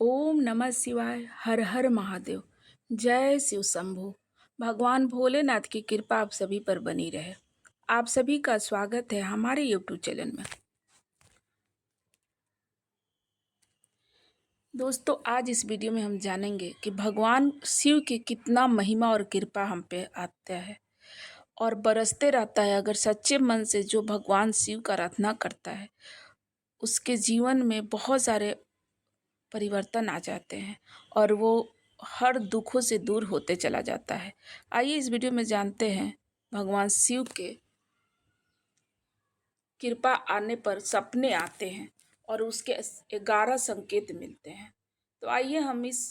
ओम नमः शिवाय। हर हर महादेव। जय शिव शंभू। भगवान भोलेनाथ की कृपा आप सभी पर बनी रहे। आप सभी का स्वागत है हमारे यूट्यूब चैनल में। दोस्तों, आज इस वीडियो में हम जानेंगे कि भगवान शिव की कितना महिमा और कृपा हम पे आता है और बरसते रहता है। अगर सच्चे मन से जो भगवान शिव का आराधना करता है, उसके जीवन में बहुत सारे परिवर्तन आ जाते हैं और वो हर दुखों से दूर होते चला जाता है। आइए इस वीडियो में जानते हैं भगवान शिव के कृपा आने पर सपने आते हैं और उसके 11 संकेत मिलते हैं। तो आइए हम इस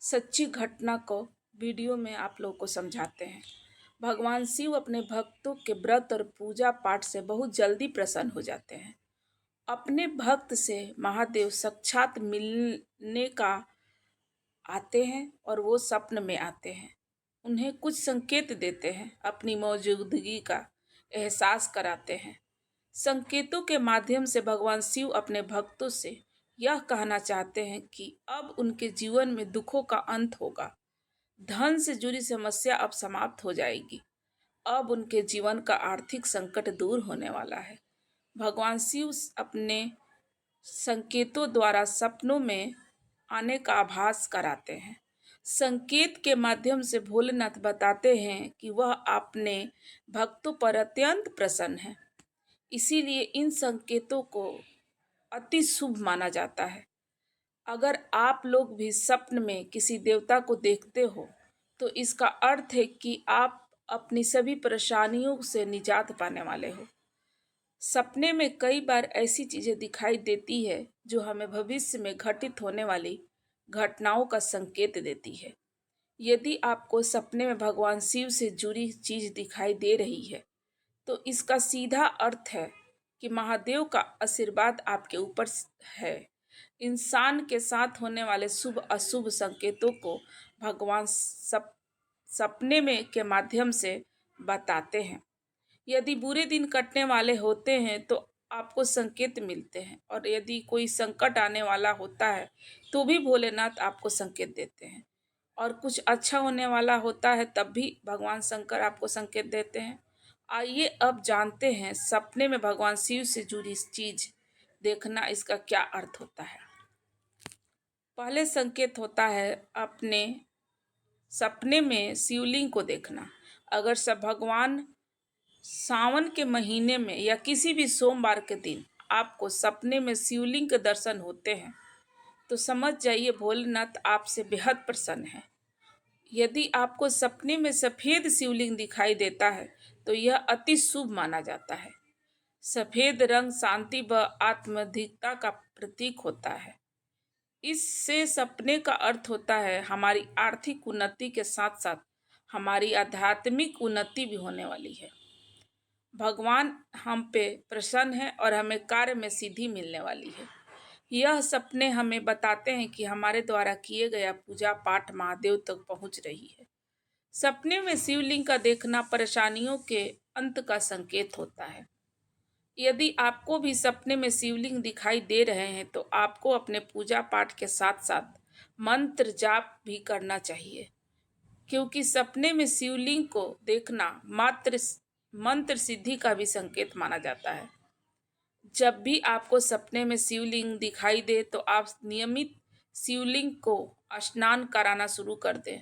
सच्ची घटना को वीडियो में आप लोगों को समझाते हैं। भगवान शिव अपने भक्तों के व्रत और पूजा पाठ से बहुत जल्दी प्रसन्न हो जाते हैं। अपने भक्त से महादेव साक्षात मिलने का आते हैं और वो स्वप्न में आते हैं। उन्हें कुछ संकेत देते हैं, अपनी मौजूदगी का एहसास कराते हैं। संकेतों के माध्यम से भगवान शिव अपने भक्तों से यह कहना चाहते हैं कि अब उनके जीवन में दुखों का अंत होगा। धन से जुड़ी समस्या अब समाप्त हो जाएगी। अब उनके जीवन का आर्थिक संकट दूर होने वाला है। भगवान शिव अपने संकेतों द्वारा सपनों में आने का आभास कराते हैं। संकेत के माध्यम से भोलेनाथ बताते हैं कि वह अपने भक्तों पर अत्यंत प्रसन्न है। इसीलिए इन संकेतों को अति शुभ माना जाता है। अगर आप लोग भी स्वप्न में किसी देवता को देखते हो तो इसका अर्थ है कि आप अपनी सभी परेशानियों से निजात पाने वाले हो। सपने में कई बार ऐसी चीजें दिखाई देती है जो हमें भविष्य में घटित होने वाली घटनाओं का संकेत देती है। यदि आपको सपने में भगवान शिव से जुड़ी चीज दिखाई दे रही है तो इसका सीधा अर्थ है कि महादेव का आशीर्वाद आपके ऊपर है। इंसान के साथ होने वाले शुभ अशुभ संकेतों को भगवान सपने में के माध्यम से बताते हैं। यदि बुरे दिन कटने वाले होते हैं तो आपको संकेत मिलते हैं, और यदि कोई संकट आने वाला होता है तो भी भोलेनाथ आपको संकेत देते हैं, और कुछ अच्छा होने वाला होता है तब भी भगवान शंकर आपको संकेत देते हैं। आइए अब जानते हैं सपने में भगवान शिव से जुड़ी चीज देखना इसका क्या अर्थ होता है। पहले संकेत होता है अपने सपने में शिवलिंग को देखना। अगर सब भगवान सावन के महीने में या किसी भी सोमवार के दिन आपको सपने में शिवलिंग के दर्शन होते हैं तो समझ जाइए भोलेनाथ आपसे बेहद प्रसन्न है। यदि आपको सपने में सफेद शिवलिंग दिखाई देता है तो यह अति शुभ माना जाता है। सफेद रंग शांति व आत्माधिकता का प्रतीक होता है। इससे सपने का अर्थ होता है हमारी आर्थिक उन्नति के साथ साथ हमारी आध्यात्मिक उन्नति भी होने वाली है। भगवान हम पे प्रसन्न है और हमें कार्य में सिद्धि मिलने वाली है। यह सपने हमें बताते हैं कि हमारे द्वारा किए गया पूजा पाठ महादेव तक पहुंच रही है। सपने में शिवलिंग का देखना परेशानियों के अंत का संकेत होता है। यदि आपको भी सपने में शिवलिंग दिखाई दे रहे हैं तो आपको अपने पूजा पाठ के साथ साथ मंत्र जाप भी करना चाहिए, क्योंकि सपने में शिवलिंग को देखना मात्र मंत्र सिद्धि का भी संकेत माना जाता है। जब भी आपको सपने में शिवलिंग दिखाई दे तो आप नियमित शिवलिंग को स्नान कराना शुरू कर दें।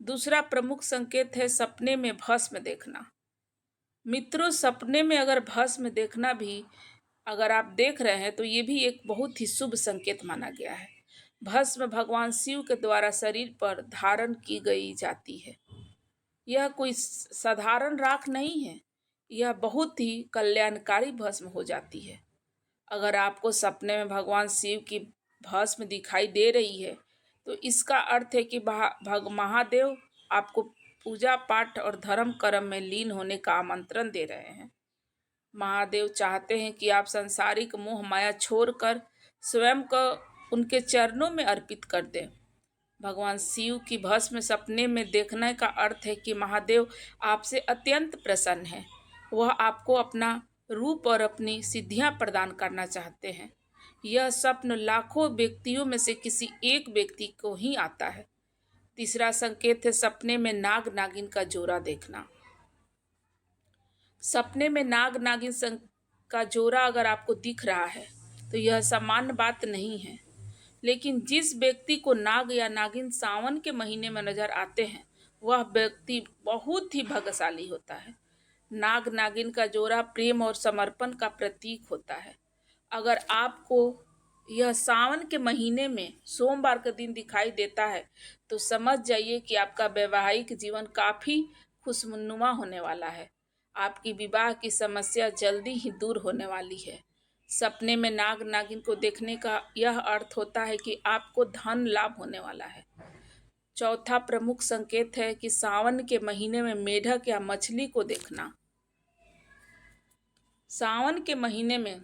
दूसरा प्रमुख संकेत है सपने में भस्म देखना। मित्रों, सपने में अगर भस्म देखना भी अगर आप देख रहे हैं तो ये भी एक बहुत ही शुभ संकेत माना गया है। भस्म भगवान शिव के द्वारा शरीर पर धारण की गई जाती है। यह कोई साधारण राख नहीं है, यह बहुत ही कल्याणकारी भस्म हो जाती है। अगर आपको सपने में भगवान शिव की भस्म दिखाई दे रही है तो इसका अर्थ है कि महादेव आपको पूजा पाठ और धर्म कर्म में लीन होने का आमंत्रण दे रहे हैं। महादेव चाहते हैं कि आप सांसारिक मोह माया छोड़कर स्वयं को उनके चरणों में अर्पित कर दें। भगवान शिव की भस्म सपने में देखने का अर्थ है कि महादेव आपसे अत्यंत प्रसन्न है। वह आपको अपना रूप और अपनी सिद्धियां प्रदान करना चाहते हैं। यह स्वप्न लाखों व्यक्तियों में से किसी एक व्यक्ति को ही आता है। तीसरा संकेत है सपने में नाग नागिन का जोड़ा देखना। सपने में नाग नागिन का जोड़ा अगर आपको दिख रहा है तो यह सामान्य बात नहीं है, लेकिन जिस व्यक्ति को नाग या नागिन सावन के महीने में नजर आते हैं वह व्यक्ति बहुत ही भाग्यशाली होता है। नाग नागिन का जोड़ा प्रेम और समर्पण का प्रतीक होता है। अगर आपको यह सावन के महीने में सोमवार का दिन दिखाई देता है तो समझ जाइए कि आपका वैवाहिक जीवन काफी खुशनुमा होने वाला है। आपकी विवाह की समस्या जल्दी ही दूर होने वाली है। सपने में नाग नागिन को देखने का यह अर्थ होता है कि आपको धन लाभ होने वाला है। चौथा प्रमुख संकेत है कि सावन के महीने में मेढक या मछली को देखना। सावन के महीने में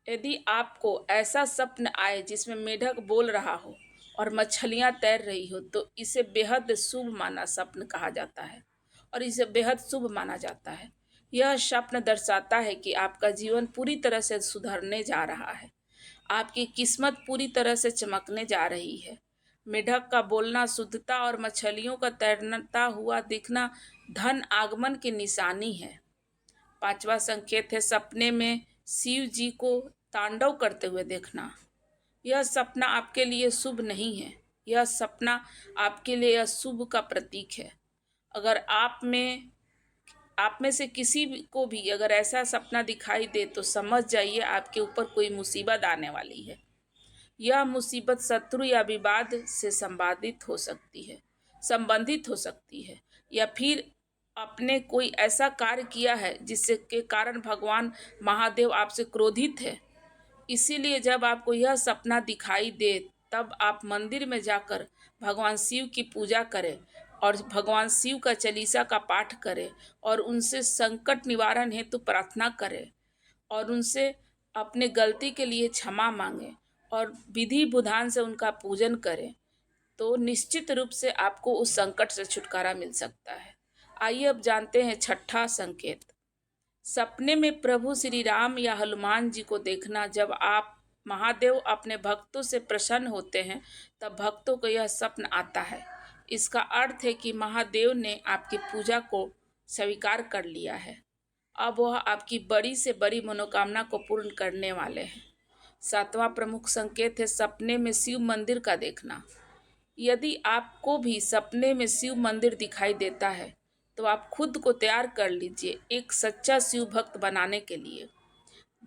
यदि आपको ऐसा स्वप्न आए जिसमें मेढक बोल रहा हो और मछलियां तैर रही हो तो इसे बेहद शुभ माना स्वप्न कहा जाता है और इसे बेहद शुभ माना जाता है। यह स्वप्न दर्शाता है कि आपका जीवन पूरी तरह से सुधरने जा रहा है। आपकी किस्मत पूरी तरह से चमकने जा रही है। मेढक का बोलना शुद्धता और मछलियों का तैरता हुआ दिखना धन आगमन की निशानी है। पांचवा संकेत है सपने में शिव जी को तांडव करते हुए देखना। यह सपना आपके लिए शुभ नहीं है, यह सपना आपके लिए अशुभ का प्रतीक है। अगर आप में से किसी को भी अगर ऐसा सपना दिखाई दे तो समझ जाइए आपके ऊपर कोई मुसीबत आने वाली है। यह मुसीबत शत्रु या विवाद से संबंधित हो सकती है या फिर आपने कोई ऐसा कार्य किया है जिससे के कारण भगवान महादेव आपसे क्रोधित है। इसीलिए जब आपको यह सपना दिखाई दे तब आप मंदिर में जाकर भगवान शिव की पूजा करें और भगवान शिव का चालीसा का पाठ करें और उनसे संकट निवारण हेतु प्रार्थना करें और उनसे अपने गलती के लिए क्षमा मांगें और विधि विधान से उनका पूजन करें तो निश्चित रूप से आपको उस संकट से छुटकारा मिल सकता है। आइए अब जानते हैं छठा संकेत। सपने में प्रभु श्री राम या हनुमान जी को देखना। जब आप महादेव अपने भक्तों से प्रसन्न होते हैं तब भक्तों को यह स्वप्न आता है। इसका अर्थ है कि महादेव ने आपकी पूजा को स्वीकार कर लिया है। अब वह आपकी बड़ी से बड़ी मनोकामना को पूर्ण करने वाले हैं। सातवां प्रमुख संकेत है सपने में शिव मंदिर का देखना। यदि आपको भी सपने में शिव मंदिर दिखाई देता है तो आप खुद को तैयार कर लीजिए एक सच्चा शिव भक्त बनाने के लिए।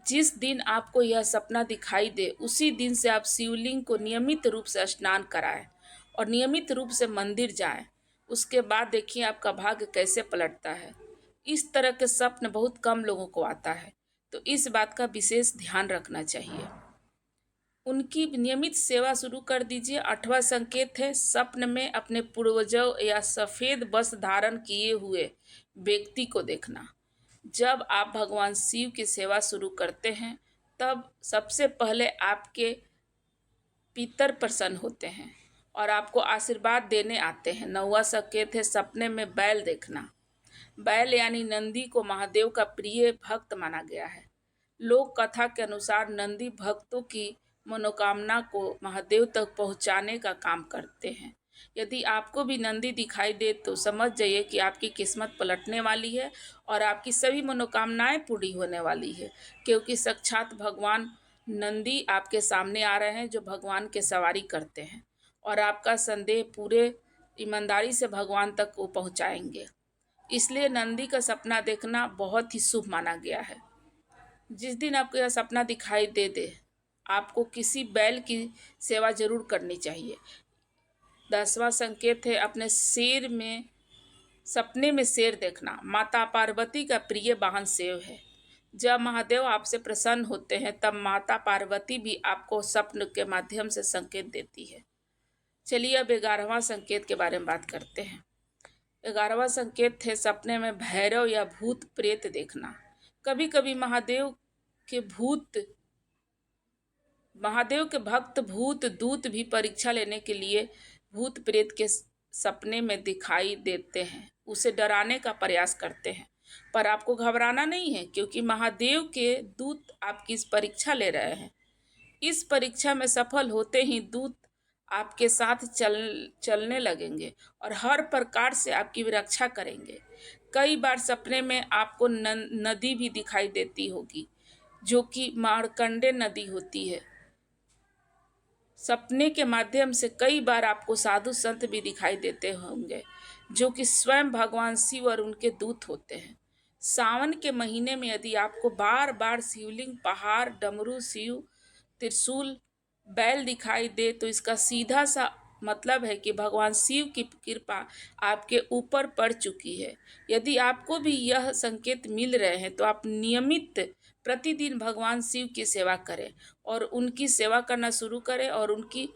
जिस दिन आपको यह सपना दिखाई दे उसी दिन से आप शिवलिंग को नियमित रूप से स्नान कराएं और नियमित रूप से मंदिर जाएं। उसके बाद देखिए आपका भाग्य कैसे पलटता है। इस तरह के स्वप्न बहुत कम लोगों को आता है, तो इस बात का विशेष ध्यान रखना चाहिए। उनकी नियमित सेवा शुरू कर दीजिए। आठवां संकेत है स्वप्न में अपने पूर्वजों या सफेद वस्त्र धारण किए हुए व्यक्ति को देखना। जब आप भगवान शिव की सेवा शुरू करते हैं तब सबसे पहले आपके पितर प्रसन्न होते हैं और आपको आशीर्वाद देने आते हैं। नौवां संकेत है सपने में बैल देखना। बैल यानी नंदी को महादेव का प्रिय भक्त माना गया है। लोक कथा के अनुसार नंदी भक्तों की मनोकामना को महादेव तक पहुंचाने का काम करते हैं। यदि आपको भी नंदी दिखाई दे तो समझ जाइए कि आपकी किस्मत पलटने वाली है और आपकी सभी मनोकामनाएं पूरी होने वाली है, क्योंकि साक्षात भगवान नंदी आपके सामने आ रहे हैं जो भगवान के सवारी करते हैं और आपका संदेह पूरे ईमानदारी से भगवान तक वो पहुंचाएंगे। इसलिए नंदी का सपना देखना बहुत ही शुभ माना गया है। जिस दिन आपको यह सपना दिखाई दे आपको किसी बैल की सेवा जरूर करनी चाहिए। 10वां संकेत है अपने सपने में शेर देखना। माता पार्वती का प्रिय वाहन शेर है। जब महादेव आपसे प्रसन्न होते हैं तब माता पार्वती भी आपको स्वप्न के माध्यम से संकेत देती है। चलिए अब 11वां संकेत के बारे में बात करते हैं। 11वां संकेत है सपने में भैरव या भूत प्रेत देखना। कभी कभी महादेव के भक्त भूत दूत भी परीक्षा लेने के लिए भूत प्रेत के सपने में दिखाई देते हैं, उसे डराने का प्रयास करते हैं। पर आपको घबराना नहीं है, क्योंकि महादेव के दूत आपकी इस परीक्षा ले रहे हैं। इस परीक्षा में सफल होते ही दूत आपके साथ चलने लगेंगे और हर प्रकार से आपकी रक्षा करेंगे। कई बार सपने में आपको नदी भी दिखाई देती होगी, जो कि मार्कंडे नदी होती है। सपने के माध्यम से कई बार आपको साधु संत भी दिखाई देते होंगे, जो कि स्वयं भगवान शिव और उनके दूत होते हैं। सावन के महीने में यदि आपको बार बार शिवलिंग, पहाड़, डमरू, शिव, त्रिशूल, बैल दिखाई दे तो इसका सीधा सा मतलब है कि भगवान शिव की कृपा आपके ऊपर पड़ चुकी है। यदि आपको भी यह संकेत मिल रहे हैं तो आप नियमित प्रतिदिन भगवान शिव की सेवा करें और उनकी सेवा करना शुरू करें और उनकी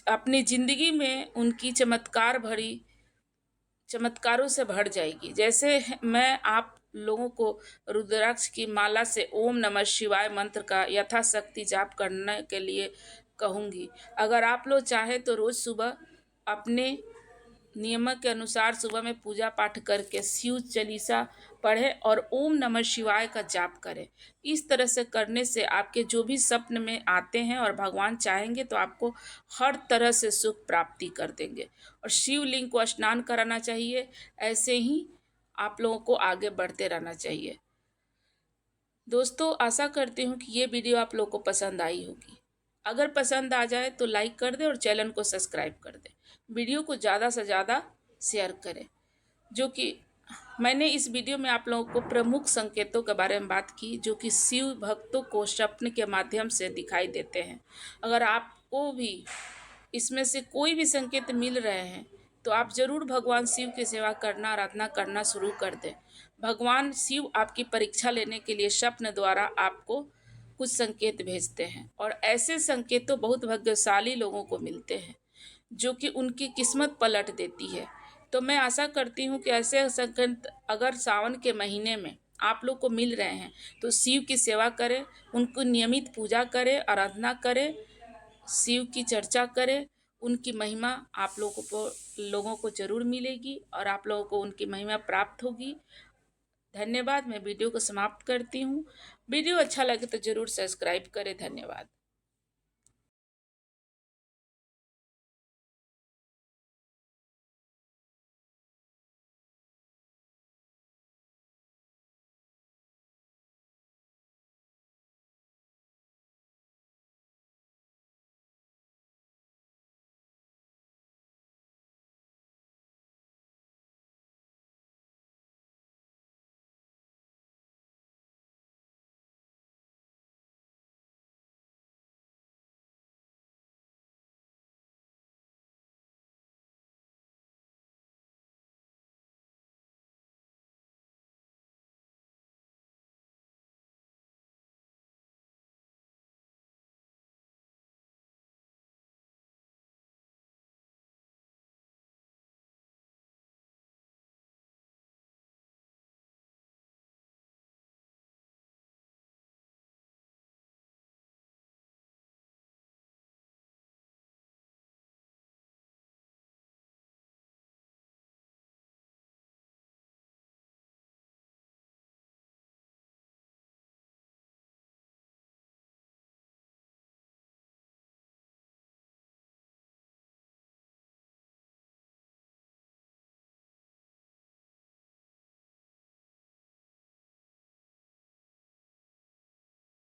अपनी जिंदगी में उनकी चमत्कारों से भर जाएगी। जैसे मैं आप लोगों को रुद्राक्ष की माला से ओम नमः शिवाय मंत्र का यथाशक्ति जाप करने के लिए कहूँगी। अगर आप लोग चाहे तो रोज सुबह अपने नियम के अनुसार सुबह में पूजा पाठ करके शिव चालीसा पढ़ें और ओम नमः शिवाय का जाप करें। इस तरह से करने से आपके जो भी सपन में आते हैं और भगवान चाहेंगे तो आपको हर तरह से सुख प्राप्ति कर देंगे। और शिवलिंग को स्नान कराना चाहिए। ऐसे ही आप लोगों को आगे बढ़ते रहना चाहिए। दोस्तों, आशा करती हूँ कि ये वीडियो आप लोगों को पसंद आई होगी। अगर पसंद आ जाए तो लाइक कर दें और चैनल को सब्सक्राइब कर दें। वीडियो को ज़्यादा से ज़्यादा शेयर करें। जो कि मैंने इस वीडियो में आप लोगों को प्रमुख संकेतों के बारे में बात की, जो कि शिव भक्तों को स्वप्न के माध्यम से दिखाई देते हैं। अगर आपको भी इसमें से कोई भी संकेत मिल रहे हैं तो आप जरूर भगवान शिव की सेवा करना, आराधना करना शुरू कर दें। भगवान शिव आपकी परीक्षा लेने के लिए स्वप्न द्वारा आपको कुछ संकेत भेजते हैं और ऐसे संकेत तो बहुत भाग्यशाली लोगों को मिलते हैं, जो कि उनकी किस्मत पलट देती है। तो मैं आशा करती हूँ कि ऐसे संकेत अगर सावन के महीने में आप लोग को मिल रहे हैं तो शिव की सेवा करें, उनको नियमित पूजा करें, आराधना करें, शिव की चर्चा करें। उनकी महिमा आप लोगों को जरूर मिलेगी और आप लोगों को उनकी महिमा प्राप्त होगी। धन्यवाद। मैं वीडियो को समाप्त करती हूँ। वीडियो अच्छा लगे तो जरूर सब्सक्राइब करें। धन्यवाद।